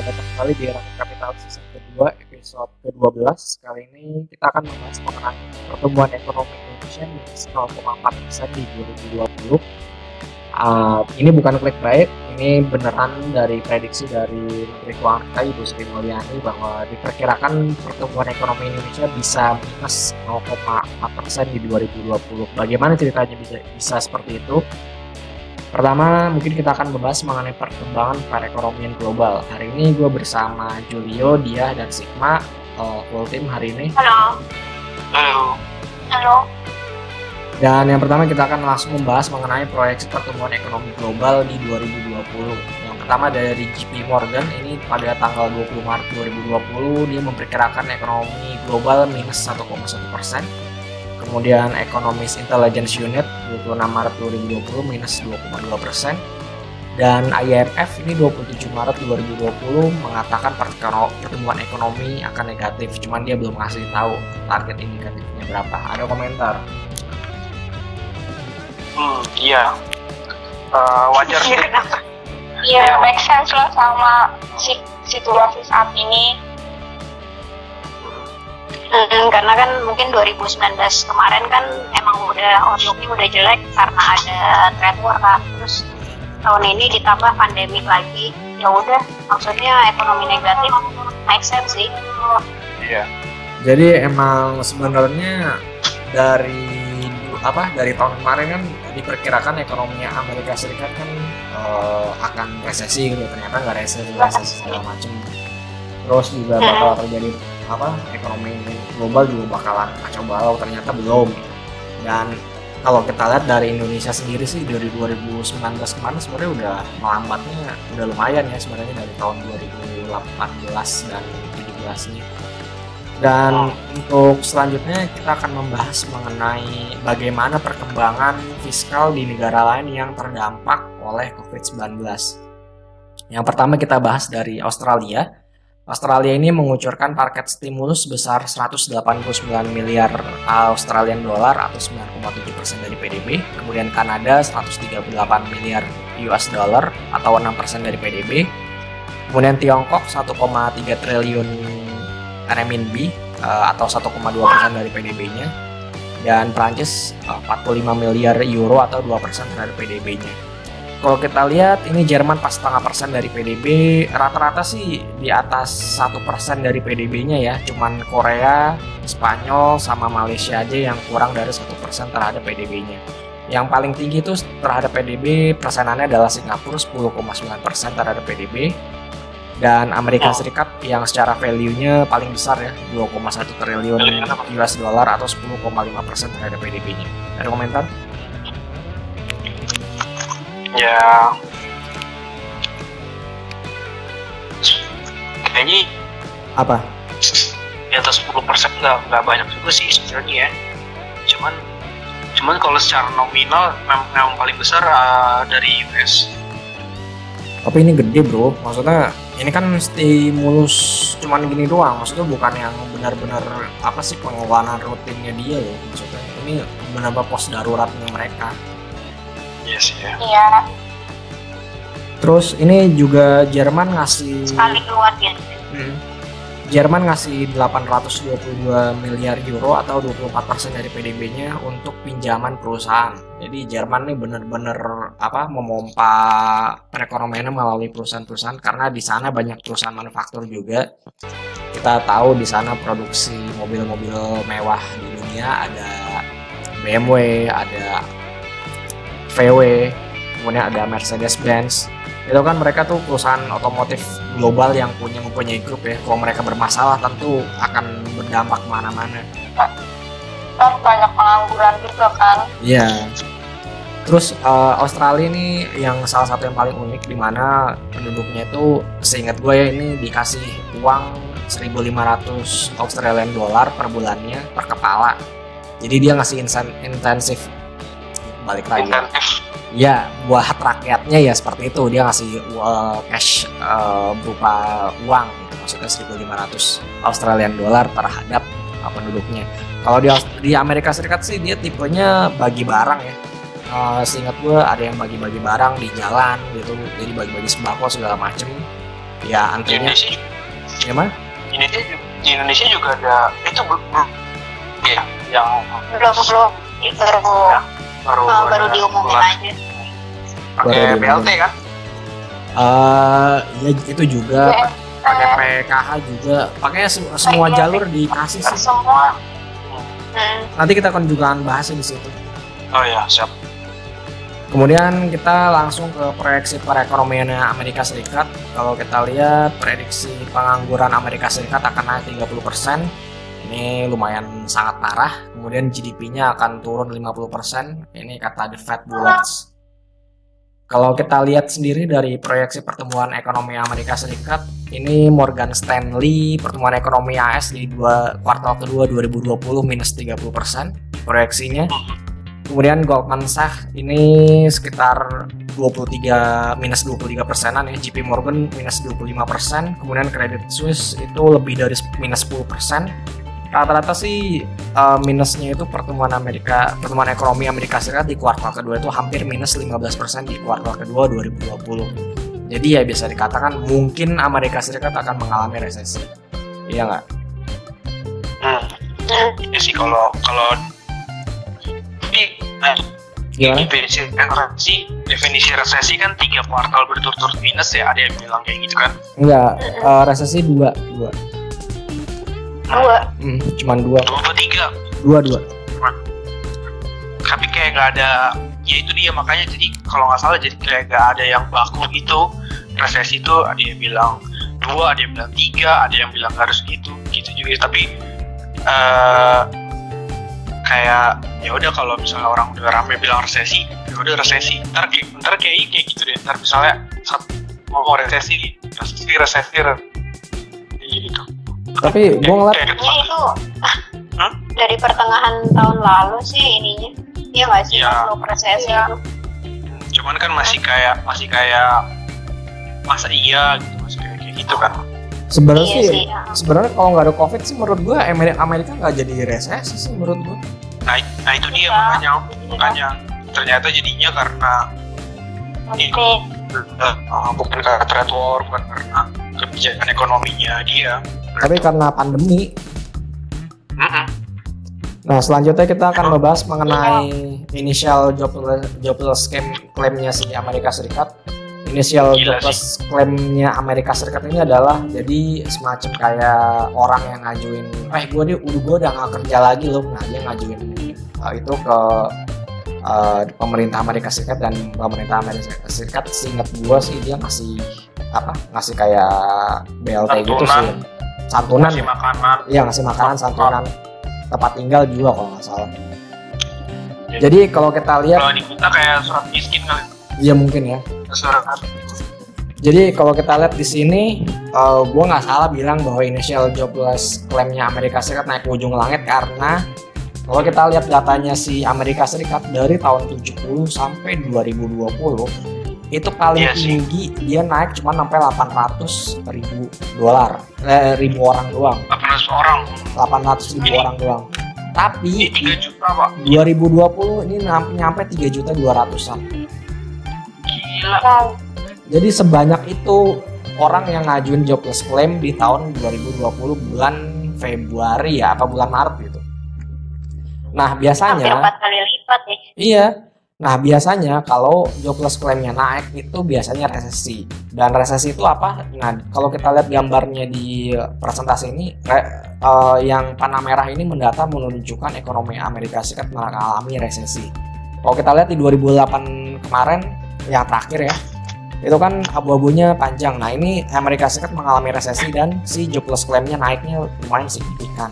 datang kembali di Rakit Kapital season kedua, episode ke-12. Kali ini kita akan membahas mengenai pertumbuhan ekonomi Indonesia minus 0,4% di 2020. Ini bukan clickbait, ini beneran dari prediksi dari Menteri Keuangan kita Ibu Sri Mulyani bahwa diperkirakan pertumbuhan ekonomi Indonesia bisa minus 0,4% di 2020. Bagaimana ceritanya bisa seperti itu? Pertama, mungkin kita akan membahas mengenai perkembangan perekonomian global. Hari ini gue bersama Julio, Dia, dan Sigma, full team hari ini. Halo. Halo. Halo. Dan yang pertama kita akan langsung membahas mengenai proyeksi pertumbuhan ekonomi global di 2020. Yang pertama dari JP Morgan, ini pada tanggal 20 Maret 2020, dia memperkirakan ekonomi global minus 1,1%. Kemudian Economist Intelligence Unit 26 Maret 2020 minus 2,2%. Dan IMF ini 27 Maret 2020 mengatakan pertumbuhan ekonomi akan negatif, cuman dia belum ngasih tahu target indikatifnya berapa. Ada komentar? Iya. Wajar sih. Iya, make sense lah sama situasi saat ini. Karena kan mungkin 2019 kemarin kan emang outlook-nya udah jelek karena ada trade war kan. Terus tahun ini ditambah pandemik lagi. Ya udah, maksudnya ekonomi negatif make sense sih. Iya. Jadi emang sebenarnya dari tahun kemarin kan diperkirakan ekonominya Amerika Serikat kan akan resesi gitu, ternyata nggak resesi segala macam. Terus juga bakal terjadi ekonomi global juga bakalan kacau balau, ternyata belum. Dan kalau kita lihat dari Indonesia sendiri sih dari 2019 kemarin sebenarnya udah melambatnya udah lumayan ya sebenarnya dari tahun 2018 dan 2017 nih. Dan untuk selanjutnya kita akan membahas mengenai bagaimana perkembangan fiskal di negara lain yang terdampak oleh COVID-19. Yang pertama kita bahas dari Australia. Australia ini mengucurkan paket stimulus sebesar 189 miliar Australian dollar atau 9,7% dari PDB. Kemudian Kanada 138 miliar US dollar atau 6% dari PDB. Kemudian Tiongkok 1,3 triliun renminbi atau 1,2% dari PDB-nya. Dan Prancis 45 miliar euro atau 2% terhadap PDB-nya. Kalau kita lihat ini Jerman pas 0,5% dari PDB, rata-rata sih di atas 1% dari PDB-nya ya. Cuman Korea, Spanyol, sama Malaysia aja yang kurang dari 1% terhadap PDB-nya. Yang paling tinggi itu terhadap PDB persenannya adalah Singapura 10,9% terhadap PDB. Dan Amerika Serikat yang secara value-nya paling besar ya, 2,1 triliun US dollar atau 10,5% terhadap PDB-nya. Ada komentar? Ya, kayaknya Apa? di atas 10% nggak banyak juga sih sebenarnya ya. Cuman kalau secara nominal memang paling besar dari US. Tapi ini gede bro, maksudnya ini kan stimulus cuman gini doang, maksudnya bukan yang benar-benar pengeluaran rutinnya dia loh, maksudnya ini benar-benar pos daruratnya mereka. Iya sih ya. Iya. Terus ini juga Jerman ngasih Sekali keluar gitu. Jerman ngasih 822 miliar euro atau 24% dari PDB-nya untuk pinjaman perusahaan. Jadi Jerman nih bener-bener memompa perekonomiannya melalui perusahaan-perusahaan karena di sana banyak perusahaan manufaktur juga. Kita tahu di sana produksi mobil-mobil mewah di dunia ada BMW, ada VW, kemudian ada Mercedes-Benz. Itu kan mereka tuh perusahaan otomotif global yang mempunyai grup ya. Kalau mereka bermasalah tentu akan berdampak kemana-mana. Kan banyak pengangguran juga kan. Iya. Terus Australia ini yang salah satu yang paling unik di mana penduduknya itu seingat gue ya ini dikasih uang 1.500 Australian dollar per bulannya per kepala. Jadi dia ngasih intensif balik lagi. Ya, buat rakyatnya ya seperti itu, dia ngasih cash berupa uang gitu, maksudnya 1.500 Australian dollar terhadap penduduknya. Kalau di Amerika Serikat sih dia tipenya bagi barang ya. Seingat gue ada yang bagi-bagi barang di jalan gitu, jadi bagi-bagi sembako segala macem. Ya Di antrinya Indonesia, gimana? di Indonesia juga ada itu ya yang belum baru ada diumumin bulan aja. pakai Baru BLT kan. Ya itu juga pakai PKH juga, pakai semua jalur dikasih sih. Semua. Nanti kita akan juga bahasnya di situ. Oh ya, siap. Kemudian kita langsung ke proyeksi perekonomian Amerika Serikat. Kalau kita lihat prediksi pengangguran Amerika Serikat akan naik 30%. Ini lumayan sangat parah. Kemudian GDP-nya akan turun 50%. Ini kata The Fed Bullets. Kalau kita lihat sendiri dari proyeksi pertumbuhan ekonomi Amerika Serikat, ini Morgan Stanley pertumbuhan ekonomi AS di kuartal kedua 2020 minus 30% proyeksinya. Kemudian Goldman Sachs ini sekitar minus 23%-an ya. JP Morgan minus 25%. Kemudian Credit Suisse itu lebih dari minus 10%. Rata-rata sih minusnya itu pertumbuhan ekonomi Amerika Serikat di kuartal kedua itu hampir minus 15% di kuartal kedua 2020. Jadi ya bisa dikatakan mungkin Amerika Serikat akan mengalami resesi. Iya nggak? Ya sih kalau Gimana? definisi resesi kan 3 kuartal berturut-turut minus ya, ada yang bilang kayak gitu kan? Enggak, resesi dua. Cuman dua. 2 Tapi kayak nggak ada, ya itu dia makanya jadi kalau nggak salah jadi kayak nggak ada yang baku gitu. Resesi itu ada yang bilang 2, ada yang bilang 3, ada yang bilang harus gitu juga. Tapi kayak ya udah kalau misalnya orang udah rame bilang resesi, ya udah resesi. Ntar kayak gitu deh. Ntar misalnya mau resesi gitu. Tapi gue ngeliat Itu dari pertengahan tahun lalu sih ininya. Iya nggak sih? Ya. Belum resesi itu. Cuman kan masih kayak masa iya gitu, masih kayak gitu kan. sebenarnya Iya sih, sih, ya. sebenarnya kalau nggak ada COVID sih menurut gue Amerika nggak jadi resesi sih menurut gue. Nah itu dia makanya ternyata jadinya karena ini bukan karena trade war, bukan karena kebijakan ekonominya dia. Tapi karena pandemi. Nah selanjutnya kita akan membahas mengenai initial jobless claim-nya si Amerika Serikat. Initial jobless claim-nya Amerika Serikat ini adalah jadi semacam kayak orang yang ngajuin, gue udah nggak kerja lagi loh. Nah dia ngajuin itu ke pemerintah Amerika Serikat, dan pemerintah Amerika Serikat seingat gue sih dia ngasih kayak BLT gitu sih, santunan, ngasih makanan. Iya ngasih makanan, santunan, tempat tinggal juga kalau nggak salah. Jadi kalau kita lihat, kalau di kita kayak surat miskin kali. iya mungkin ya. Surat. Jadi kalau kita lihat di sini, gue nggak salah bilang bahwa initial jobless claim-nya Amerika Serikat naik ke ujung langit, karena kalau kita lihat datanya si Amerika Serikat dari tahun 70 sampai 2020 itu paling tinggi dia naik cuma sampai 800.000 dolar, ribu orang doang. 800.000 orang doang. Tapi 3 juta Pak. 2020 ini nyampe 3.200.000-an. Gila. Jadi sebanyak itu orang yang ngajuin jobless claim di tahun 2020 bulan Februari ya, apa bulan Maret gitu. Nah biasanya Hampir 4 kali lipat ya. Iya. Nah biasanya kalau jobless claim-nya naik itu biasanya resesi. Dan resesi itu apa? Nah kalau kita lihat gambarnya di presentasi ini, yang panah merah ini mendata menunjukkan ekonomi Amerika Serikat mengalami resesi. Kalau kita lihat di 2008 kemarin yang terakhir ya, itu kan abu-abunya panjang. Nah ini Amerika Serikat mengalami resesi dan si jobless claim-nya naiknya lumayan signifikan.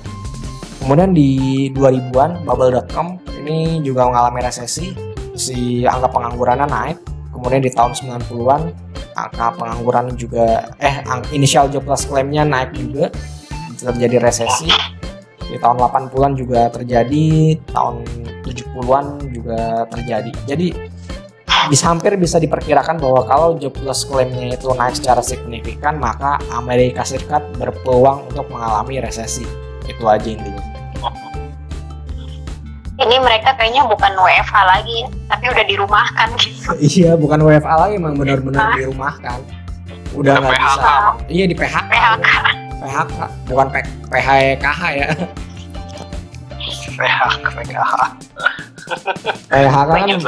Kemudian di 2000-an bubble.com ini juga mengalami resesi, si angka penganggurannya naik. Kemudian di tahun 90-an angka pengangguran juga initial jobless claim-nya naik juga, terjadi resesi. Di tahun 80-an juga terjadi, tahun 70-an juga terjadi. Jadi hampir bisa diperkirakan bahwa kalau jobless claim-nya itu naik secara signifikan, maka Amerika Serikat berpeluang untuk mengalami resesi. Itu aja intinya. Ini mereka kayaknya bukan WFH lagi ya, tapi udah dirumahkan gitu. Iya, bukan WFA lagi, emang benar-benar dirumahkan. udah nggak PHK. bisa. Iya di PHK. PHK bukan PHKH ya. PHK. PHK kan Banyak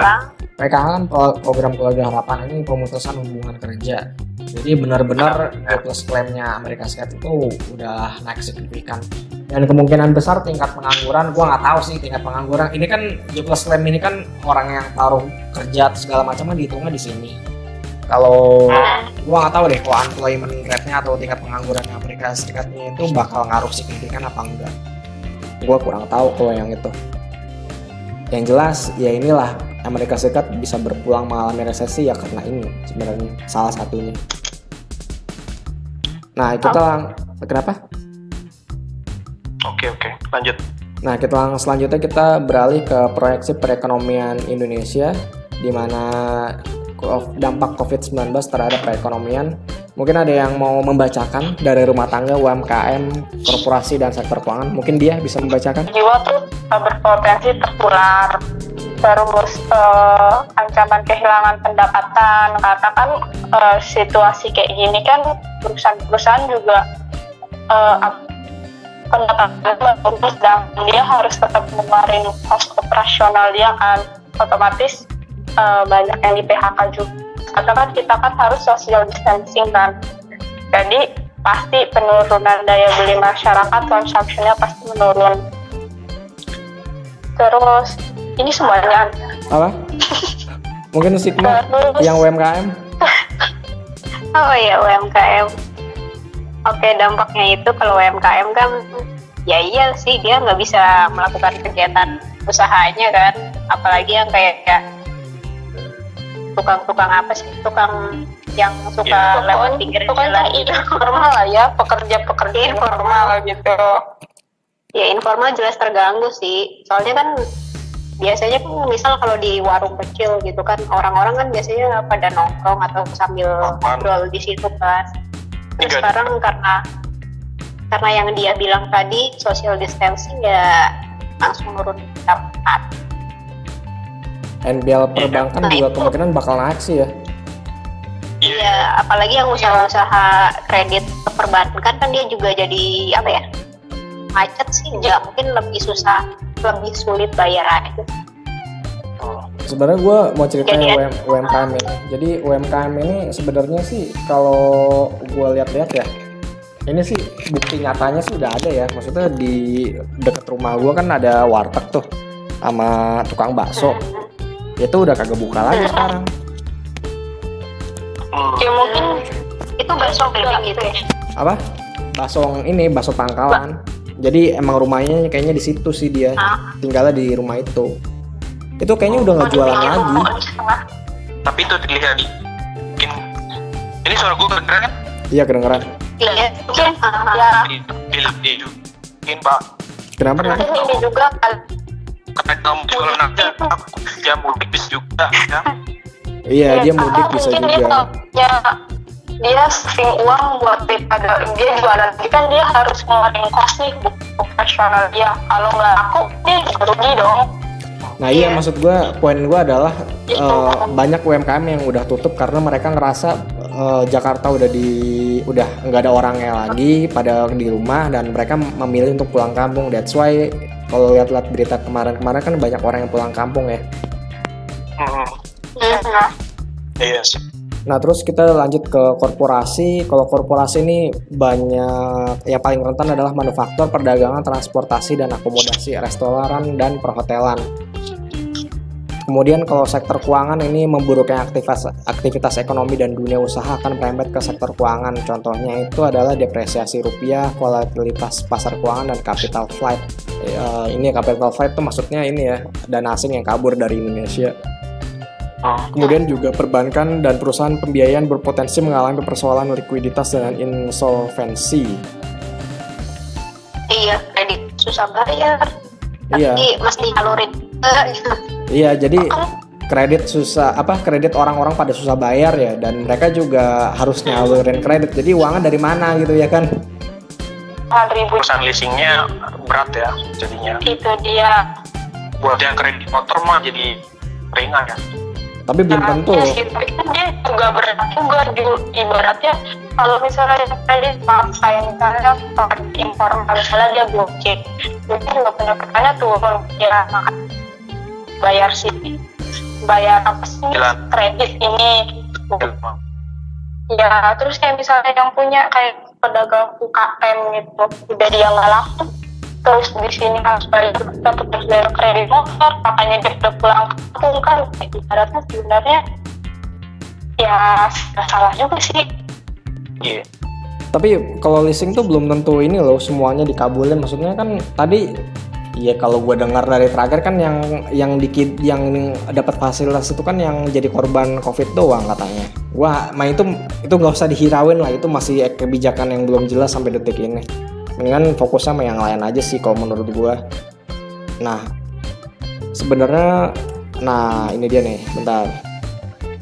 PKH kan program keluarga harapan, ini pemutusan hubungan kerja. Jadi benar-benar jobless claim-nya Amerika Serikat itu udah naik signifikan. Dan kemungkinan besar tingkat pengangguran, gua nggak tahu sih tingkat pengangguran. Ini kan jobless claim ini kan orang yang taruh kerja segala macam kan dihitungnya di sini. Kalau gua nggak tahu deh kalau unemployment rate-nya atau tingkat pengangguran Amerika Serikatnya itu bakal ngaruh signifikan apa enggak. Gua kurang tahu kalau yang itu. Yang jelas ya inilah Amerika Serikat bisa berpulang mengalami resesi ya karena ini sebenarnya salah satunya. Nah itu kenapa? Oke, lanjut. Nah selanjutnya kita beralih ke proyeksi perekonomian Indonesia, di mana dampak COVID-19 terhadap perekonomian. Mungkin ada yang mau membacakan dari rumah tangga, UMKM, korporasi, dan sektor keuangan. Mungkin dia bisa membacakan. Jiwa tuh berpotensi tertular. Terus ancaman kehilangan pendapatan. Katakan situasi kayak gini kan perusahaan juga pendapatan bagus dan dia harus tetap mengeluarin cost operasional dia kan, otomatis banyak yang di PHK juga. Katakan kita kan harus social distancing kan, jadi pasti penurunan daya beli masyarakat, consumption-nya pasti menurun. Terus ini semuanya apa? Mungkin Sigma yang UMKM. Oh iya, UMKM. Oke, dampaknya itu kalau UMKM kan ya iya sih, dia nggak bisa melakukan kegiatan usahanya kan, apalagi yang kayak tukang apa sih, tukang yang suka lewat pinggir jalan itu informal lah ya, pekerja informal gitu. Ya informal jelas terganggu sih, soalnya kan biasanya kan misal kalau di warung kecil gitu kan, orang-orang kan biasanya pada nongkrong atau sambil ngobrol di situ kan. Terus sekarang karena yang dia bilang tadi social distancing ya langsung menurun dapat. NPL perbankan juga kemungkinan bakal naik sih ya. Iya, apalagi yang usaha-usaha kredit perbankan kan dia juga jadi apa ya, macet sih, nggak mungkin lebih sulit bayar aja. Sebenarnya gue mau ceritain UMKM ini. Jadi UMKM ini sebenarnya sih kalau gue lihat-lihat ya, ini sih bukti nyatanya sih udah ada ya. Maksudnya di dekat rumah gue kan ada warteg tuh sama tukang bakso. Itu udah kagak buka lagi sekarang. Ya mungkin itu bakso keliling gitu ya. Apa? Bakso pangkalan. Jadi emang rumahnya kayaknya di situ sih dia. Tinggalnya di rumah itu. Itu kayaknya udah nggak jualan lagi. Tapi itu dilihat mungkin ini suara gue kedengeran kan? Iya kedengeran. Iya, mungkin ya Bilang dia juga mungkin Pak. Kenapa? ini juga Karena kamu kalau nanti dia mudik bisa juga ya. Iya dia mudik bisa juga. Dia saving uang buat daripada dia jualan, kan dia harus ngeluarin cost nih operasional dia. Kalau nggak laku dia rugi dong. Nah iya maksud gue, poin gue adalah banyak UMKM yang udah tutup karena mereka ngerasa Jakarta udah nggak ada orangnya lagi pada di rumah dan mereka memilih untuk pulang kampung. That's why kalau lihat-lihat berita kemarin-kemarin kan banyak orang yang pulang kampung ya. Iya sih. Nah terus kita lanjut ke korporasi. Kalau korporasi ini banyak yang paling rentan adalah manufaktur, perdagangan, transportasi dan akomodasi, restoran dan perhotelan. Kemudian kalau sektor keuangan ini memburuknya aktivitas ekonomi dan dunia usaha akan merembet ke sektor keuangan. Contohnya itu adalah depresiasi rupiah, volatilitas pasar keuangan dan capital flight. Ini capital flight itu maksudnya ini ya, dana asing yang kabur dari Indonesia. Kemudian juga perbankan dan perusahaan pembiayaan berpotensi mengalami persoalan likuiditas dan insolvensi. Iya, kredit susah bayar. Iya. Tapi mesti nyalurin. Iya, jadi kredit orang-orang pada susah bayar ya, dan mereka juga harus nyalurin kredit. Jadi uangnya dari mana gitu ya kan? Perusahaan leasingnya berat ya jadinya. Itu dia. Buat yang kredit motor mah jadi ringan ya. Tapi belum tentu. Ya sih, tapi kan dia juga berat juga ibaratnya kalau misalnya kredit pakai misalnya pakai informal misalnya dia gojek juga pendapatannya turun ya bayar apa sih kredit ini ya terus kayak misalnya yang punya kayak pedagang UKM gitu udah dia nggak laku terus di sini harus bayar kredit motor makanya dia udah pulang kampung kan ibaratnya sebenarnya ya salah juga sih. Iya. Tapi kalau leasing tuh belum tentu ini loh semuanya dikabulin, maksudnya kan tadi ya kalau gue dengar dari terakhir kan yang dikit yang dapat fasilitas itu kan yang jadi korban COVID doang katanya. Wah, itu nggak usah dihirauin lah, itu masih kebijakan yang belum jelas sampai detik ini. Mendingan fokusnya sama yang lain aja sih kalau menurut gue. Nah, sebenarnya ini dia nih, bentar.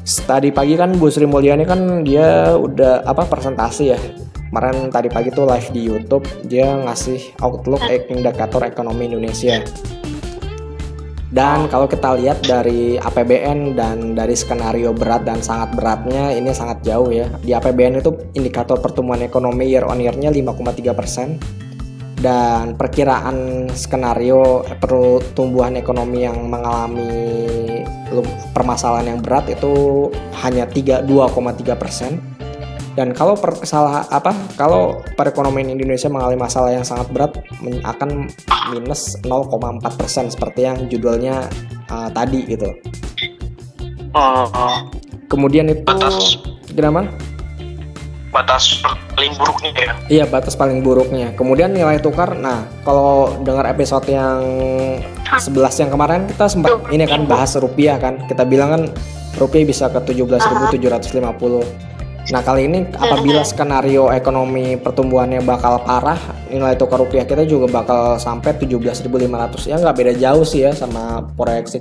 Tadi pagi kan Bu Sri Mulyani kan dia udah presentasi ya. Kemarin tadi pagi tuh live di YouTube, dia ngasih outlook indikator ekonomi Indonesia. Dan kalau kita lihat dari APBN dan dari skenario berat dan sangat beratnya, ini sangat jauh ya. Di APBN itu indikator pertumbuhan ekonomi year on year-nya 5,3%. Dan perkiraan skenario pertumbuhan ekonomi yang mengalami permasalahan yang berat itu hanya 2,3%. Dan kalau kalau perekonomian Indonesia mengalami masalah yang sangat berat akan minus 0,4% seperti yang judulnya tadi gitu. Kemudian itu kenapa? Batas paling buruknya ya. Iya, batas paling buruknya. Kemudian nilai tukar. Nah, kalau dengar episode yang 11 yang kemarin kita sempat ini kan bahas rupiah kan. Kita bilang kan rupiah bisa ke 17.750. Nah, kali ini apabila skenario ekonomi pertumbuhannya bakal parah, nilai tukar rupiah kita juga bakal sampai 17.500. Ya nggak beda jauh sih ya sama proyeksi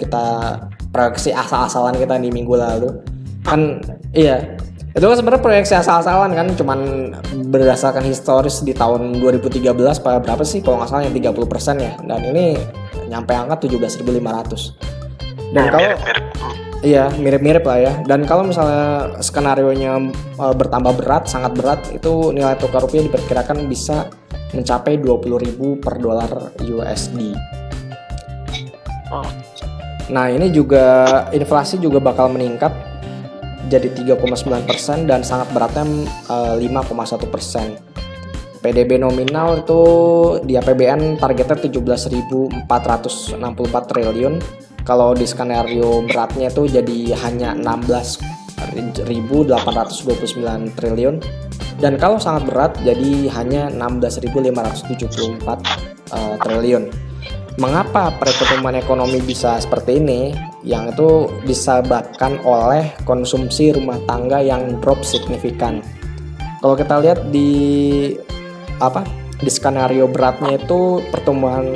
asal-asalan kita di minggu lalu. Kan iya. Itu kan sebenarnya proyeksi asal-asalan kan, cuman berdasarkan historis di tahun 2013 berapa sih kalau nggak salah yang 30% ya, dan ini nyampe angka 17.500. Dan kalau iya mirip-mirip lah ya. Dan kalau misalnya skenarionya bertambah berat, sangat berat, itu nilai tukar rupiah diperkirakan bisa mencapai 20.000 per dolar USD. Nah ini juga inflasi juga bakal meningkat jadi 3,9% dan sangat beratnya 5,1%. PDB nominal itu di APBN targetnya 17.464 triliun. Kalau di skenario beratnya itu jadi hanya 16.829 triliun. Dan kalau sangat berat jadi hanya 16.574 triliun. Mengapa pertumbuhan ekonomi bisa seperti ini? Yang itu disebabkan oleh konsumsi rumah tangga yang drop signifikan. Kalau kita lihat di skenario beratnya itu pertumbuhan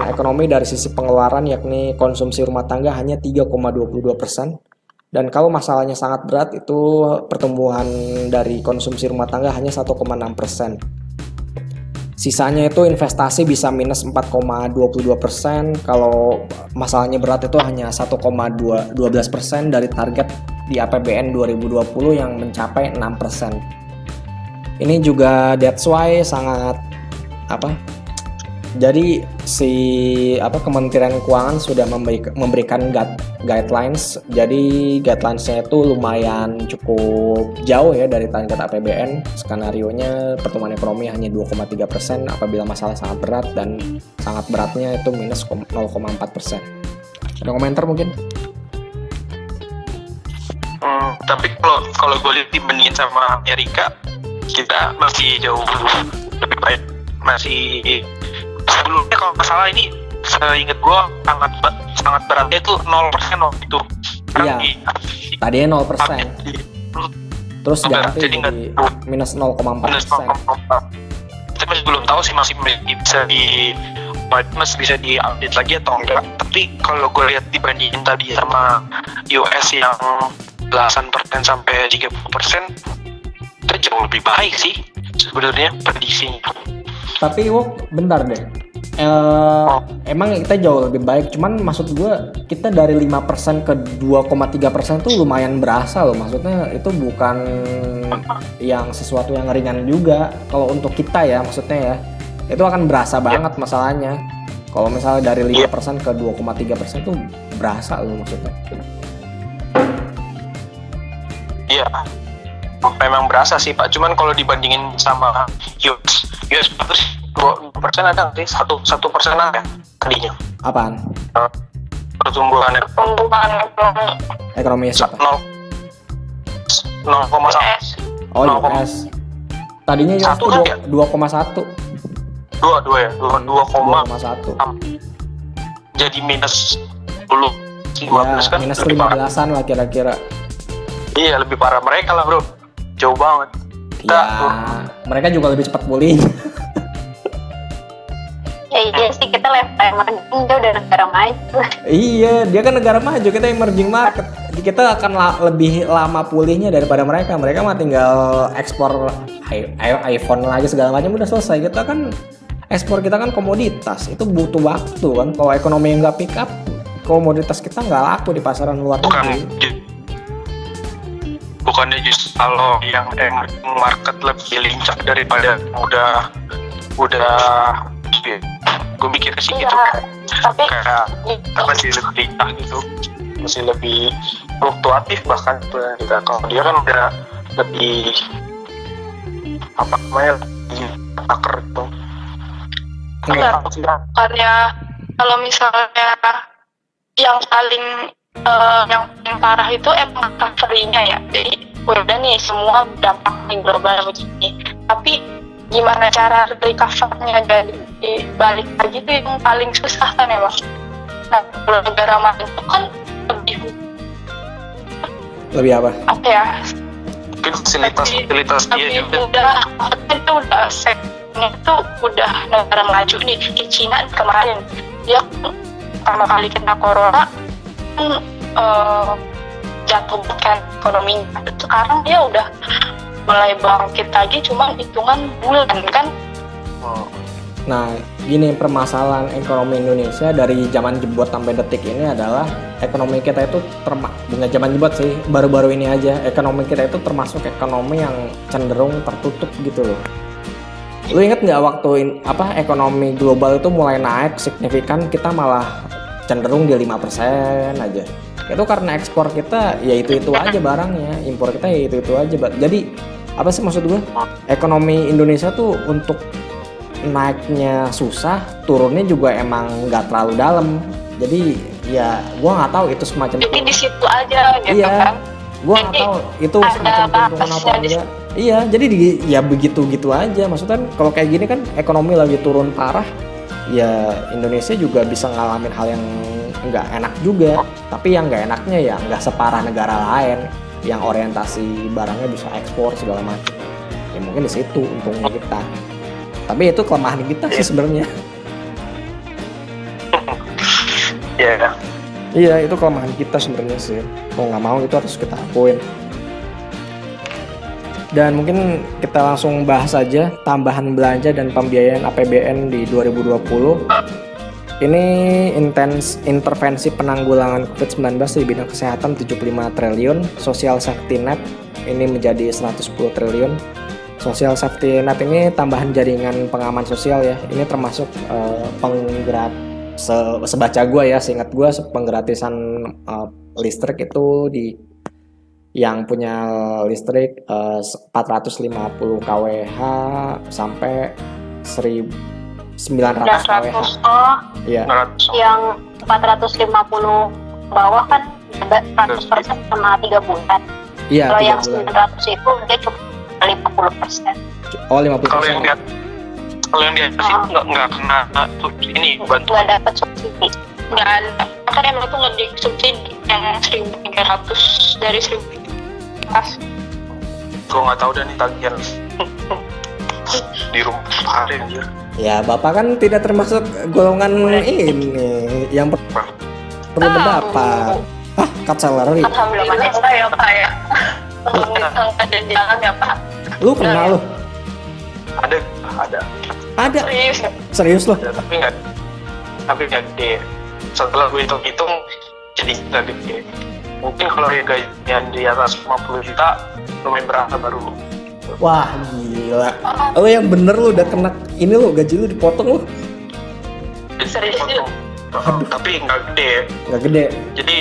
ekonomi dari sisi pengeluaran yakni konsumsi rumah tangga hanya 3,22%. Dan kalau masalahnya sangat berat itu pertumbuhan dari konsumsi rumah tangga hanya 1,6%. Sisanya itu investasi bisa minus 4,22%. Kalau masalahnya berat itu hanya 1,12% dari target di APBN 2020 yang mencapai 6%. Ini juga that's why sangat jadi Kementerian Keuangan sudah memberikan guidelines. Jadi guidelines-nya itu lumayan cukup jauh ya dari target APBN. Skenarionya pertumbuhan ekonomi hanya 2,3% apabila masalah sangat berat, dan sangat beratnya itu minus 0,4%. Ada komentar mungkin? Tapi kalau gue lihat dibandingin sama Amerika, kita masih jauh lebih baik. Masih sebelumnya kalau nggak salah ini seingat gue sangat beratnya itu 0% waktu itu. Iya. Tadinya 0%. Terus ganti jadi minus 0,4%. Kita masih belum tahu sih, masih bisa diupdate lagi atau enggak. Tapi kalau gue lihat dibandingin tadi sama US yang belasan persen sampai 30%, itu jauh lebih baik sih sebenarnya prediksinya. Tapi bentar deh. Emang kita jauh lebih baik, cuman maksud gue kita dari 5% ke 2,3% tuh lumayan berasa loh. Maksudnya itu bukan yang sesuatu yang ringan juga kalau untuk kita ya, maksudnya ya. Itu akan berasa banget masalahnya. Kalau misalnya dari 5% ke 2,3% tuh berasa loh maksudnya. Iya, memang berasa sih Pak. Cuman kalau dibandingin sama US 2% ada nggak sih? 1% ada tadinya. Apaan? Pertumbuhan ekonomi siapa? 0,1. Oh US. Tadinya US tuh 2,1. 2 ya, 2,1. Jadi minus 10, 15 kan? Minus 15-an lah kira-kira. Iya, lebih parah mereka lah bro. Jauh banget. Mereka juga lebih cepat pulih. Iya sih, kita emerging, dia udah negara maju. Iya, dia kan negara maju, kita emerging market. Kita akan lebih lama pulihnya daripada mereka. Mereka mah tinggal ekspor iPhone lagi segala macam udah selesai. Kita kan ekspor, kita kan komoditas, itu butuh waktu kan. Kalau ekonomi nggak pick up, komoditas kita nggak laku di pasaran luar negeri. Bukannya justru kalau yang emerging market lebih lincah daripada udah gue mikir sih gitu kan. Tapi kayak masih lebih lincah gitu, masih lebih fluktuatif bahkan kita. Kalau dia kan udah lebih apa namanya, lebih takar itu. Karena kalau misalnya yang paling parah itu emang recovery-nya ya. Jadi udah nih semua dampak global begini. Tapi gimana cara recover-nya jadi balik lagi itu yang paling susah kan ya Bang. Nah, kalau negara maju itu kan lebih apa? Oke ya. Mungkin fasilitas dia juga. Udah sektornya itu udah negara maju nih. Di Cina kemarin dia pertama kali kena corona jatuh bukan ekonominya. Sekarang dia udah mulai bangkit lagi, cuma hitungan bulan kan. Nah, gini permasalahan ekonomi Indonesia dari zaman jebot sampai detik ini adalah ekonomi kita itu bukan zaman jebot sih, baru-baru ini aja ekonomi kita itu termasuk ekonomi yang cenderung tertutup gitu loh. Lu inget nggak waktu ekonomi global itu mulai naik signifikan, kita malah cenderung di 5% aja. Itu karena ekspor kita ya itu aja barangnya, impor kita ya itu aja. Jadi apa sih maksud gue? Ekonomi Indonesia tuh untuk naiknya susah, turunnya juga emang nggak terlalu dalam. Jadi ya gue nggak tahu itu semacam. Jadi di situ aja gitu iya, kan? Gue nggak tahu itu semacam keuntungan apa enggak. Iya, jadi ya begitu aja. Maksudnya kalau kayak gini kan ekonomi lagi turun parah, ya Indonesia juga bisa ngalamin hal yang nggak enak juga. Tapi yang nggak enaknya ya nggak separah negara lain yang orientasi barangnya bisa ekspor segala macam. Ya mungkin di situ untungnya kita. Tapi itu kelemahan kita sih sebenarnya. Iya, itu kelemahan kita sebenarnya sih. Mau nggak mau itu harus kita akuin. Dan mungkin kita langsung bahas aja tambahan belanja dan pembiayaan APBN di 2020. Ini intervensi penanggulangan COVID-19 di bidang kesehatan 75 triliun, social safety net ini menjadi 110 triliun. Social safety net ini tambahan jaringan pengaman sosial ya. Ini termasuk sebaca gue ya, seingat gue penggratisan listrik itu di yang punya listrik 450 kWh sampai 1900 kWh. Oh, iya. Yang 450 bawah kan 100% sama 3 bulan. Iya. Kalau yang 900 itu dia cuma 50%. Oh, 50%. Kalau yang di atas itu nggak kena ini bantuan. Nggak dapat subsidi. Nggak ada. Kan emang tuh nggak disubsidi yang 1.300 dari 1.000 pas. Gue nggak tahu dan tagihan di rumah hari anjir. Ya bapak kan tidak termasuk golongan ini yang perlu mendapat. Cut salary. Alhamdulillah ya Pak ya. Ada jalan ya Pak. Lu kena lu. Ada. Serius ya? Serius loh? Ada, tapi nggak gede. Setelah gue hitung-hitung jadi nggak gede. Mungkin kalau yang gajinya di atas 50 juta lumayan berasa baru. Wah gila. Lo yang bener lo udah kena ini lo, gaji lo dipotong lo. Serius ya? Tapi nggak gede. Nggak gede. Jadi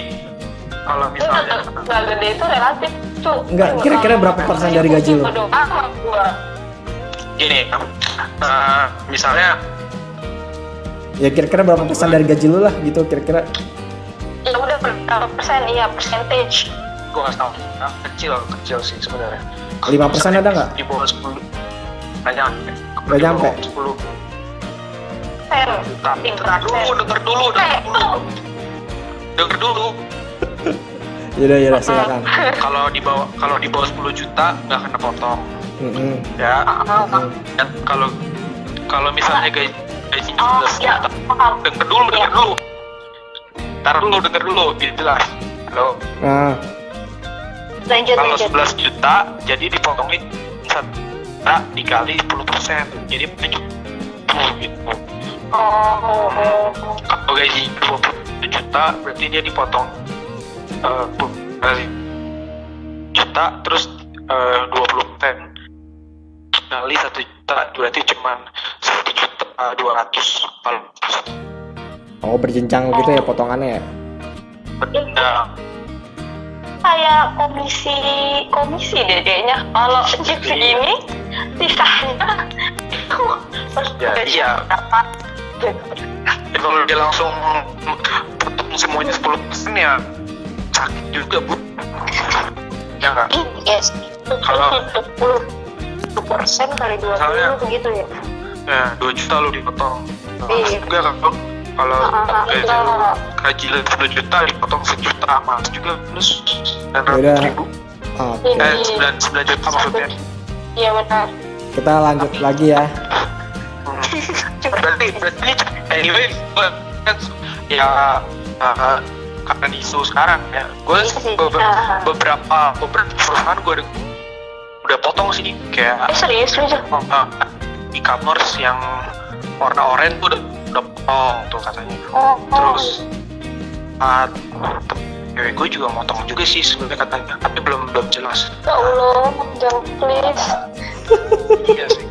kalau misalnya Nggak gede itu relatif tuh. Nggak, kira-kira berapa persen dari gaji lo? gini, misalnya Ya kira-kira berapa persen dari gaji lo lah gitu kira-kira. Ya udah berapa persen, iya percentage. gue nggak tahu, kecil sih sebenarnya. 5% ada nggak? Di bawah 10 nggak nyampe. Nggak nyampe? 10 Sen. Dengar dulu. Yaudah silakan. Kalau di bawah 10 juta nggak kena potong. Ya. Dan kalau misalnya gaji 11 juta, denger dulu. Denger dulu, biar jelas. Halo. Nah, Kalau 11 juta, jadi dipotongin 1 juta dikali 10%, jadi 7 gitu. Kalau gaji 20 juta, berarti dia dipotong 10 juta, terus 20% kali 1 juta, berarti cuma 1 juta 200 kalau oh berjenjang gitu ya potongannya ya? benda. Kayak komisi deh kayaknya. Kalau chip segini sisanya Iya. dapat. Kalau dia langsung potong semuanya 10% ya sakit juga, Bu. Ya nggak? Yes. Kalau 20% kali 20 Misalnya- begitu ya. ya 2 juta lu dipotong. Iya. Juga kalau gaji lu 10 juta dipotong 1 juta mas juga plus 900.000. Oke. 9 juta maksudnya. Iya benar. Kita lanjut lagi ya. Berarti anyway gue kan ya karena isu sekarang ya gue beberapa perusahaan gue udah potong sih kayak Serius aja. e-commerce yang warna oranye tuh udah potong tuh katanya. Terus cewek gue juga motong juga sih sebenarnya katanya, tapi belum jelas. Ya Allah, jangan please. Iya sih.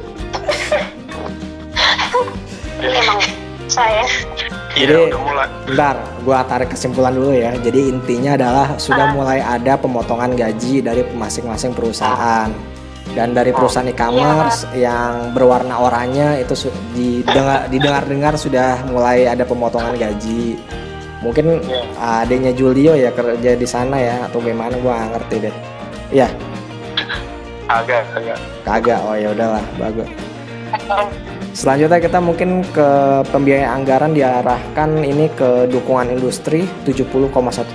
Emang saya Jadi- Iya udah mulai. Bentar, gua tarik kesimpulan dulu ya. Jadi intinya adalah sudah mulai ada pemotongan gaji dari masing-masing perusahaan. Dan dari perusahaan e-commerce yang berwarna oranye itu didengar-dengar sudah mulai ada pemotongan gaji. Mungkin adanya Julio ya kerja di sana ya atau gimana gua nggak ngerti deh. Iya, Agak. kagak. Oh ya udahlah, bagus. Selanjutnya kita mungkin ke pembiayaan anggaran diarahkan ini ke dukungan industri 70,1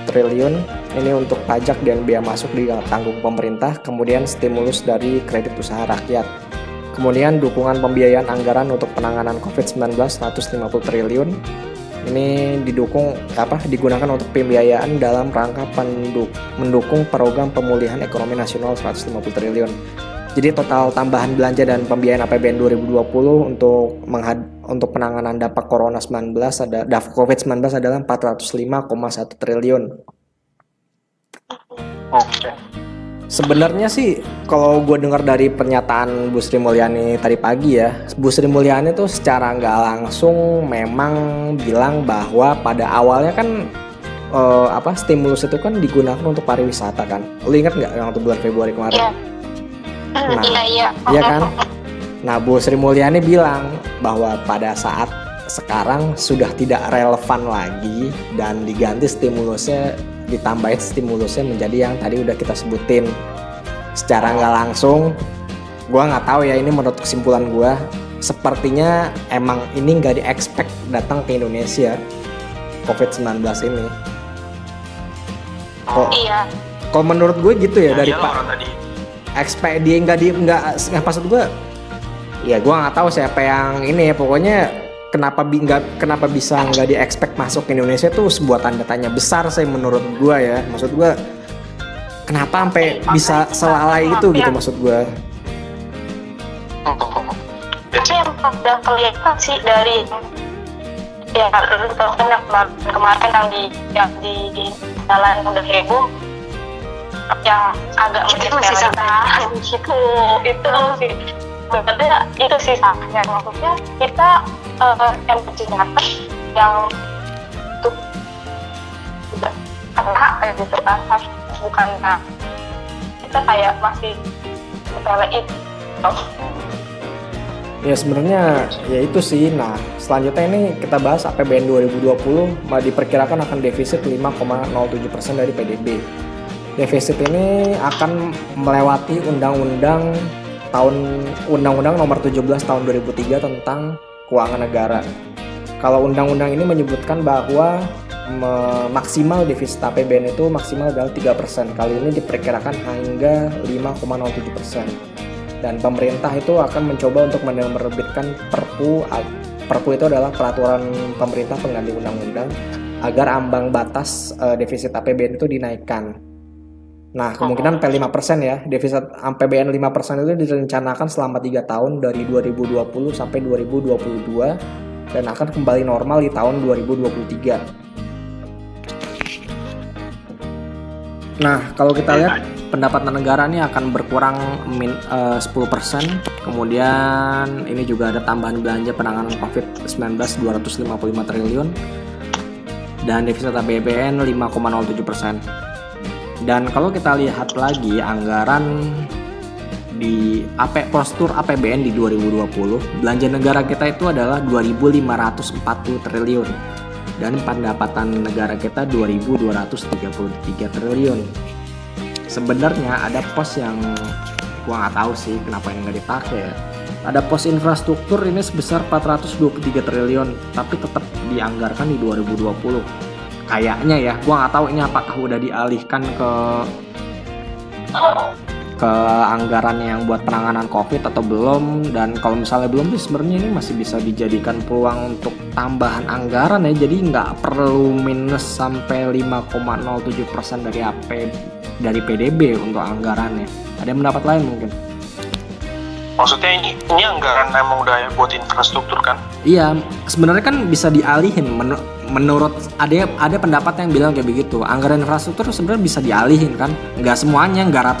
triliun. Ini untuk pajak dan biaya masuk ditanggung pemerintah, kemudian stimulus dari kredit usaha rakyat. Kemudian dukungan pembiayaan anggaran untuk penanganan COVID-19 150 triliun. Ini digunakan untuk pembiayaan dalam rangka mendukung program pemulihan ekonomi nasional 150 triliun. Jadi total tambahan belanja dan pembiayaan APBN 2020 untuk penanganan dampak COVID-19 adalah 405,1 triliun. Oke. Sebenarnya sih kalau gue dengar dari pernyataan Bu Sri Mulyani tadi pagi ya, Bu Sri Mulyani tuh secara nggak langsung memang bilang bahwa pada awalnya kan stimulus itu kan digunakan untuk pariwisata kan. Lu ingat nggak yang waktu bulan Februari kemarin? Iya. Iya kan? Nah, Bu Sri Mulyani bilang bahwa pada saat sekarang sudah tidak relevan lagi dan ditambahin stimulusnya menjadi yang tadi udah kita sebutin. Secara nggak langsung, gua nggak tahu ya, ini menurut kesimpulan gua, sepertinya emang ini nggak di-expect datang ke Indonesia COVID-19 ini. Iya. Kalau menurut gue gitu ya, dari Pak tadi. expect dia nggak maksud gue ya gue nggak tahu siapa yang ini ya, pokoknya kenapa bisa nggak di expect masuk ke Indonesia tuh sebuah tanda tanya besar sih menurut gue ya. Maksud gue kenapa sampai bisa selalai itu gitu maksud gue. Itu yang udah kelihatan sih dari ya lu tau kan yang kemarin yang di jalan udah heboh, yang agak Itu sih menyesatkan gitu. Itu sih sebenarnya itu sih salahnya. Maksudnya kita yang bersenjata yang untuk udah kena kayak gitu kan, bukan kita kayak masih sepele itu. Ya sebenarnya ya itu sih. Nah selanjutnya ini kita bahas APBN 2020 diperkirakan akan defisit 5,07% dari PDB. Defisit ini akan melewati undang-undang nomor 17 tahun 2003 tentang keuangan negara. Kalau undang-undang ini menyebutkan bahwa maksimal defisit APBN itu maksimal adalah 3%. Kali ini diperkirakan hingga 5,07%. Dan pemerintah itu akan mencoba untuk menerbitkan Perpu. Perpu itu adalah peraturan pemerintah pengganti undang-undang agar ambang batas defisit APBN itu dinaikkan. Nah, kemungkinan P5% ya. Defisit APBN 5% itu direncanakan selama 3 tahun dari 2020 sampai 2022 dan akan kembali normal di tahun 2023. Nah, kalau kita lihat pendapatan negara ini akan berkurang 10%. Kemudian ini juga ada tambahan belanja penanganan COVID-19 255 triliun dan defisit APBN 5,07%. Dan kalau kita lihat lagi anggaran di postur APBN di 2020, belanja negara kita itu adalah 2.540 triliun dan pendapatan negara kita 2.233 triliun. Sebenarnya ada pos yang gua nggak tahu sih kenapa yang nggak dipakai ya. Ada pos infrastruktur ini sebesar 423 triliun tapi tetap dianggarkan di 2020. Kayaknya ya, gua nggak tahu ini apakah udah dialihkan ke anggaran yang buat penanganan COVID atau belum. Dan kalau misalnya belum sih sebenarnya ini masih bisa dijadikan peluang untuk tambahan anggaran ya. Jadi nggak perlu minus sampai 5,07% dari PDB untuk anggarannya. Ada yang pendapat lain mungkin? Maksudnya ini anggaran emang udah buat infrastruktur kan? Iya, sebenarnya kan bisa dialihin. Menurut ada pendapat yang bilang kayak begitu. Anggaran infrastruktur sebenarnya bisa dialihin kan? Nggak semuanya, nggak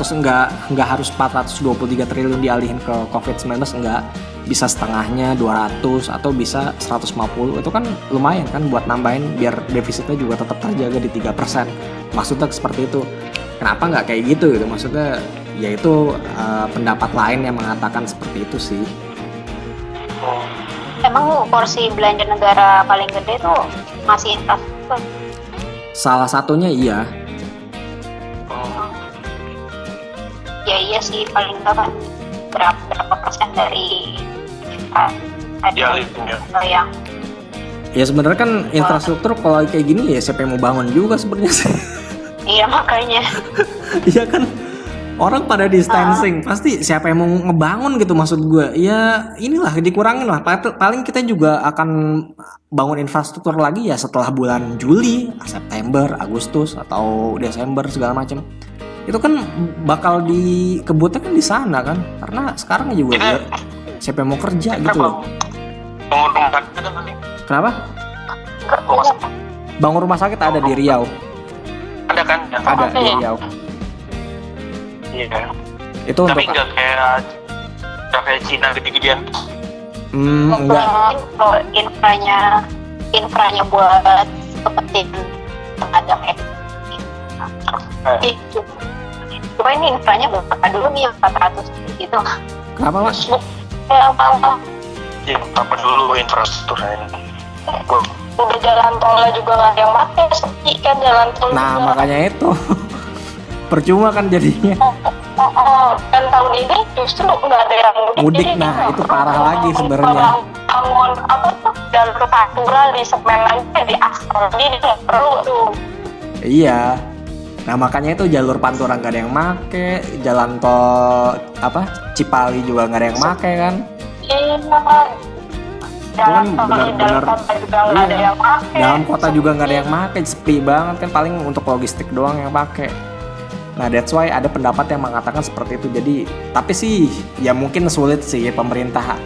harus 423 triliun dialihin ke COVID-19, nggak. Bisa setengahnya 200 atau bisa 150. Itu kan lumayan kan buat nambahin biar defisitnya juga tetap terjaga di 3%. Maksudnya seperti itu. Kenapa nggak kayak gitu gitu? Maksudnya yaitu pendapat lain yang mengatakan seperti itu sih. Emang porsi belanja negara paling gede tuh masih infrastruktur? Salah satunya iya. Ya iya sih, paling nggak kan berapa persen dari yang ya sebenarnya kan infrastruktur kalau kayak gini ya siapa yang mau bangun juga sebenarnya sih. Iya makanya. Iya kan. Orang pada distancing, pasti siapa yang mau ngebangun gitu maksud gue. Ya inilah dikurangin lah. Paling kita juga akan bangun infrastruktur lagi ya setelah bulan Juli, September, Agustus atau Desember segala macam. Itu kan bakal dikebutnya kan di sana kan. Karena sekarang juga ya, siapa yang mau kerja gitu loh. Bangun rumah sakit kan nanti? Kenapa? Bangun rumah sakit ada di Riau. Ada kan? Ada di Riau. Iya. Itu tapi untuk nggak kayak Cina gede-gedean. Enggak. Kalau infranya buat kepentingan tenaga medis. Cuma ini infranya berapa dulu nih 400 gitu. Kenapa mas? Ya apa? Ya apa dulu infrastrukturnya. Udah jalan tolnya juga nggak ada yang pakai, sepi kan jalan tol. Nah juga. makanya itu. Percuma kan jadinya. Dan tahun ini justru nggak ada yang mudik. Nah itu parah lagi sebenarnya. Bangun apa tuh jalur pantura di semen aja di aspal, jadi nggak perlu tuh. Iya. Nah makanya itu jalur pantura nggak ada yang make, jalan tol Cipali juga nggak ada yang make kan. Iya. Dalam kota juga nggak ada yang make. Dalam kota juga nggak ada yang make, sepi banget kan, paling untuk logistik doang yang pakai. Nah, that's why ada pendapat yang mengatakan seperti itu. Jadi, tapi sih ya mungkin sulit sih pemerintah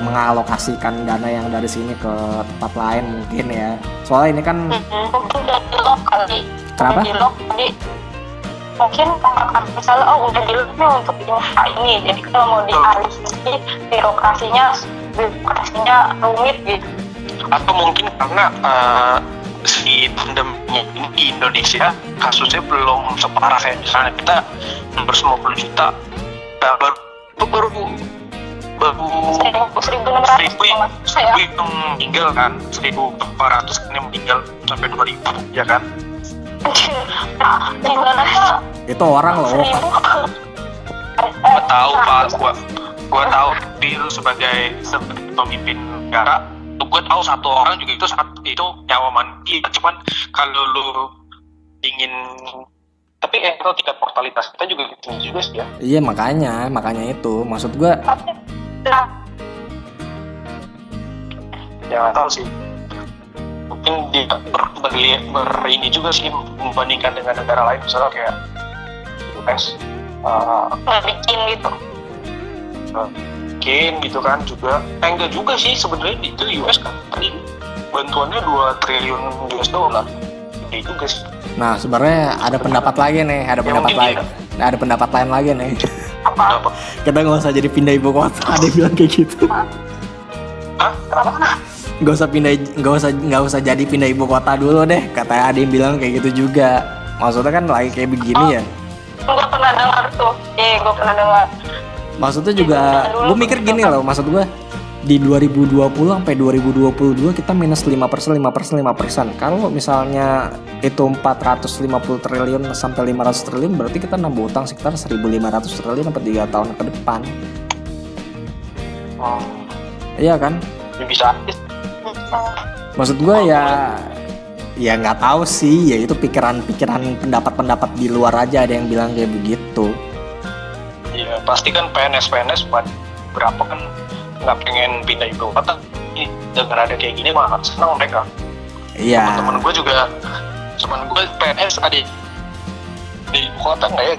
mengalokasikan dana yang dari sini ke tempat lain mungkin ya. Soalnya ini kan mungkin udah di lock kali. Kenapa? Udah di lock, jadi mungkin misalnya udah di lock nih untuk ini, jadi kalau mau dialih birokrasinya rumit gitu. Atau mungkin karena si pandemi ini di Indonesia kasusnya belum separah kayak misalnya kita 150 juta, baru 1.600 yang meninggal kan, 1.400 kan yang meninggal sampai 2.000 ya kan. Gimana Pak? itu orang loh. 1.000. Gua tahu Pak, gua tahu Bill sebagai pemimpin negara, gue tahu satu orang juga itu nyawa manusia. Cuman kalau lu ingin, tapi itu tingkat mortalitas kita juga tinggi juga sih ya. Iya, makanya itu maksud gue. Ya nggak tahu sih, mungkin dia ini juga sih membandingkan dengan negara lain, misalnya kayak US bikin gitu. Mungkin gitu kan juga. Enggak juga sih sebenarnya, itu US kan tadi bantuannya 2 triliun US dollar. Gede juga sih. Nah, sebenarnya ada pendapat lagi nih, ada pendapat lain lagi nih. Apa? Kita nggak usah jadi pindah ibu kota, ada yang bilang kayak gitu. Hah? Kenapa? Nggak usah jadi pindah ibu kota dulu deh, katanya ada yang bilang kayak gitu juga. Maksudnya kan lagi kayak begini ya. Gue pernah dengar tuh, gue pernah dengar. Maksudnya juga, gue mikir gini loh, maksud gue di 2020 sampai 2022 kita minus 5%. Kalau misalnya itu 450 triliun sampai 500 triliun, berarti kita nambah utang sekitar 1.500 triliun sampai 3 tahun ke depan. Iya kan? Bisa. Maksud gue ya nggak tahu sih, ya itu pikiran pendapat di luar aja ada yang bilang kayak begitu. Ya pasti kan PNS berapa kan nggak pengen pindah ibu kota. Dengan ada kayak gini mah senang mereka. Iya. Teman-teman gue juga, teman gue PNS ada di ibu kota nggak ya?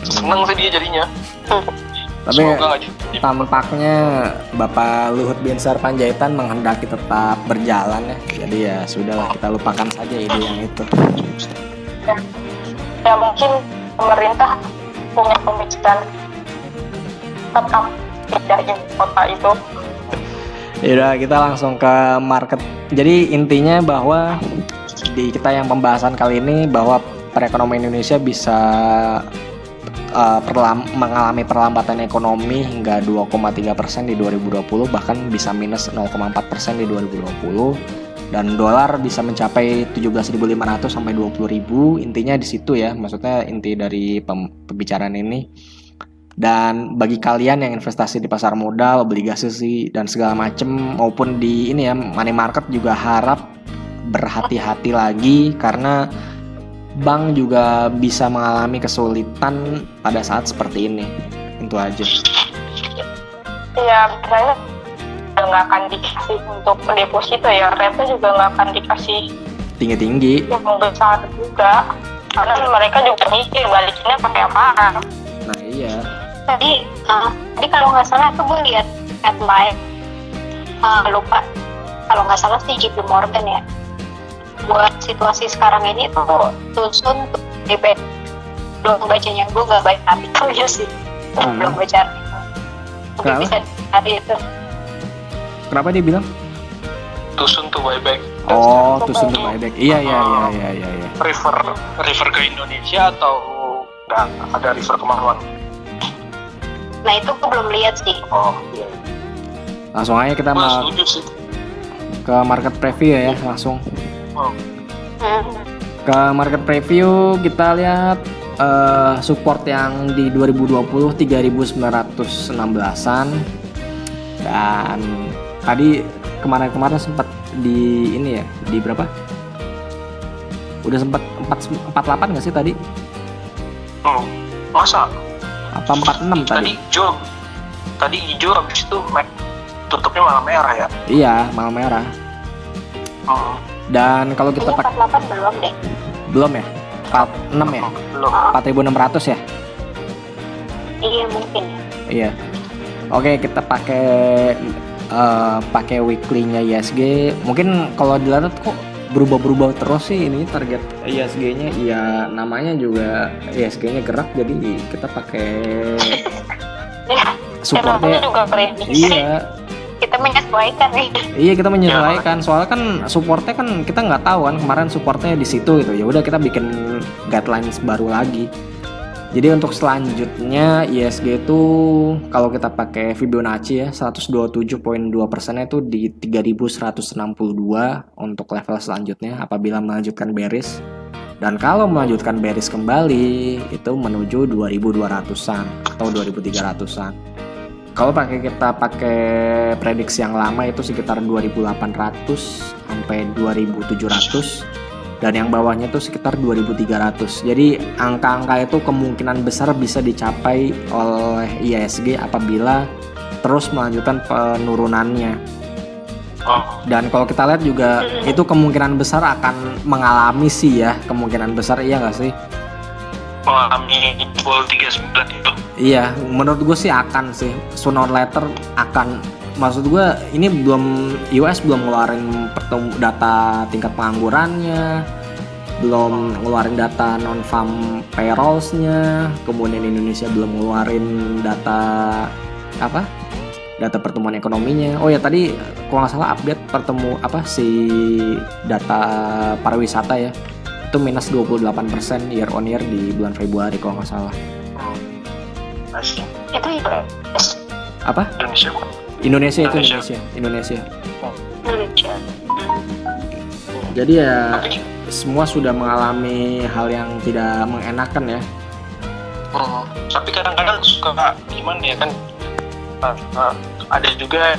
Senang sih dia jadinya. Tapi tampaknya Bapak Luhut Binsar Panjaitan menghendaki tetap berjalan ya. Jadi ya sudahlah, kita lupakan saja ide yang itu. Ya mungkin pemerintah punya pemikiran tetap pindah ibu kota itu. Yaudah, kita langsung ke market. Jadi intinya bahwa di kita yang pembahasan kali ini bahwa perekonomian Indonesia bisa mengalami perlambatan ekonomi hingga 2,3% di 2020, bahkan bisa minus 0,4% di 2020, dan dolar bisa mencapai 17.500 sampai 20.000. Intinya di situ ya, maksudnya inti dari pembicaraan ini. Dan bagi kalian yang investasi di pasar modal, obligasi dan segala macem, maupun di ini ya money market, juga harap berhati-hati lagi karena bank juga bisa mengalami kesulitan pada saat seperti ini. Itu aja. Iya, biasanya nggak akan dikasih untuk deposito ya, rate juga nggak akan dikasih tinggi-tinggi yang besar juga, karena mereka juga mikir balikinnya pakai apa. Nah iya. Tadi kalau nggak salah tuh gue lihat headline, lupa, kalau nggak salah sih JP Morgan ya, buat situasi sekarang ini tuh tusun DP. Belum bacanya, gue nggak baca artikelnya sih, belum baca artikel. Mungkin bisa cari itu. Kenapa dia bilang? Tusun to buyback. Oh, tusun to buyback. Iya. Refer ke Indonesia atau nggak ada refer kemana? Nah itu gue belum lihat sih. Oh iya. Langsung aja kita ke market preview ya, langsung. Ke market preview kita lihat support yang di 2020 3.916-an, dan tadi kemarin sempat di ini ya, di berapa? Udah sempat 48 nggak sih tadi? Oh, masa? Apa 46 tadi? Tadi hijau, habis itu tutupnya malah merah ya? Iya, malah merah. Dan kalau kita pakai 48 belum deh. Belum ya? 46 ya? Belum. 4.600 ya? Iya mungkin. Iya. Oke, kita pakai weekly-nya ISG. Mungkin kalau dilihat kok berubah-berubah terus sih ini target ISG-nya. Iya, namanya juga ISG-nya gerak, jadi kita pakai supportnya juga prediksi. Iya. Kita menyesuaikan nih. Iya, kita menyesuaikan. Soalnya kan supportnya kan kita nggak tahu kan kemarin supportnya di situ gitu. Ya udah kita bikin guidelines baru lagi. Jadi untuk selanjutnya ISG itu kalau kita pakai Fibonacci ya 127.2% itu di 3162 untuk level selanjutnya apabila melanjutkan bearish. Dan kalau melanjutkan bearish kembali itu menuju 2200-an atau 2300-an. Kalau kita pakai prediksi yang lama itu sekitar 2800 sampai 2700. Dan yang bawahnya itu sekitar 2300. Jadi angka-angka itu kemungkinan besar bisa dicapai oleh ISG apabila terus melanjutkan penurunannya. Dan kalau kita lihat juga itu kemungkinan besar akan mengalami sih ya, kemungkinan besar, iya nggak sih? Mengalami bol 39 itu. Iya, menurut gue sih akan sih, sooner or later akan. Maksud gue ini US belum ngeluarin data tingkat penganggurannya, belum ngeluarin data non-farm payrolls-nya, kemudian Indonesia belum ngeluarin data pertumbuhan ekonominya. Oh ya tadi kalau nggak salah update data pariwisata ya, itu minus 28% year on year di bulan Februari kalau nggak salah. Masih. Itu Apa? Indonesia. Indonesia. Indonesia. Jadi ya semua sudah mengalami hal yang tidak mengenakan ya. Tapi kadang-kadang suka gimana ya kan? Ada juga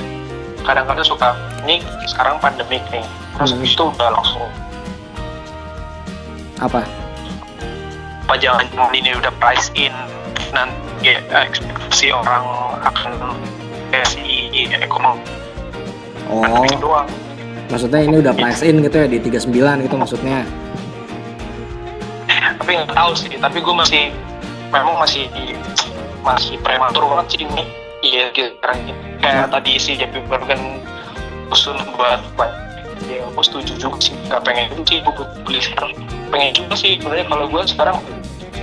kadang-kadang suka ini sekarang pandemik nih, terus itu udah langsung apa jangan ini udah price in nanti ya, ekspektasi orang akan si ekonomi. Oh, maksudnya ini udah price in gitu ya di 39 gitu maksudnya. Tapi nggak tahu sih, tapi gue masih prematur banget sih ini. Iya sekarang ini kayak tadi si JP Morgan usul buat ya gue setuju juga sih, nggak pengen juga sih buat beli sekarang, pengen juga sih sebenarnya kalau gue sekarang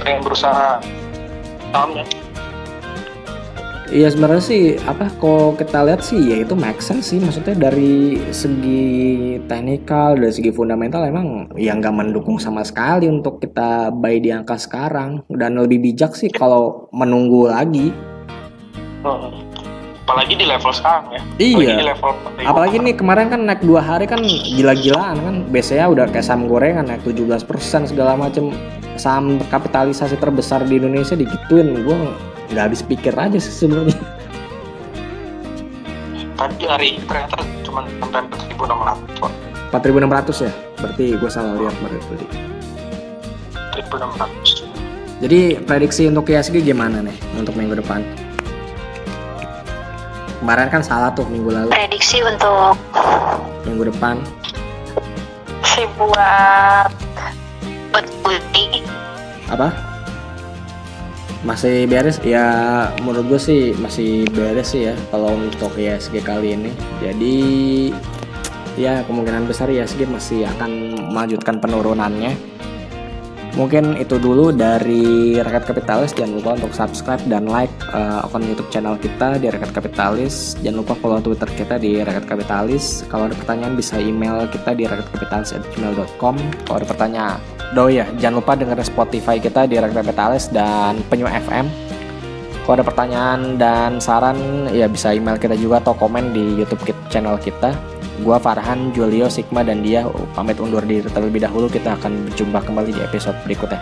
pengen berusaha sahamnya. Iya sebenarnya sih kalau kita lihat sih ya itu make sense sih, maksudnya dari segi teknikal, dari segi fundamental emang ya nggak mendukung sama sekali untuk kita buy di angka sekarang, dan lebih bijak sih kalau menunggu lagi. Apalagi di level sekarang ya. Iya. Apalagi nih kemarin kan naik 2 hari kan gila-gilaan kan, biasanya udah kayak saham gorengan naik 17% segala macem, saham kapitalisasi terbesar di Indonesia digituin, gue nggak habis pikir aja sih sebenarnya. Tadi hari ternyata cuma sampai 4.600. 4.600 ya? Berarti gue salah lihat berarti. 4.600. Jadi prediksi untuk ISG gimana nih untuk minggu depan? Kemarin kan salah tuh minggu lalu. Prediksi untuk minggu depan si buat beli apa? Masih beres ya, menurut gue sih masih beres sih ya kalau untuk ISG kali ini. Jadi ya kemungkinan besar ISG masih akan melanjutkan penurunannya. Mungkin itu dulu dari Rakyat Kapitalis. Jangan lupa untuk subscribe dan like akun YouTube channel kita di Rakyat Kapitalis. Jangan lupa follow Twitter kita di Rakyat Kapitalis. Kalau ada pertanyaan bisa email kita di rakyatkapitalis@gmail.com. Kalau ada pertanyaan, jangan lupa dengerin Spotify kita di Rakyat Kapitalis dan Penyu FM. Kalau ada pertanyaan dan saran ya bisa email kita juga atau komen di YouTube channel kita. Gua Farhan, Julio, Sigma, dan dia pamit undur diri terlebih dahulu. Kita akan berjumpa kembali di episode berikutnya.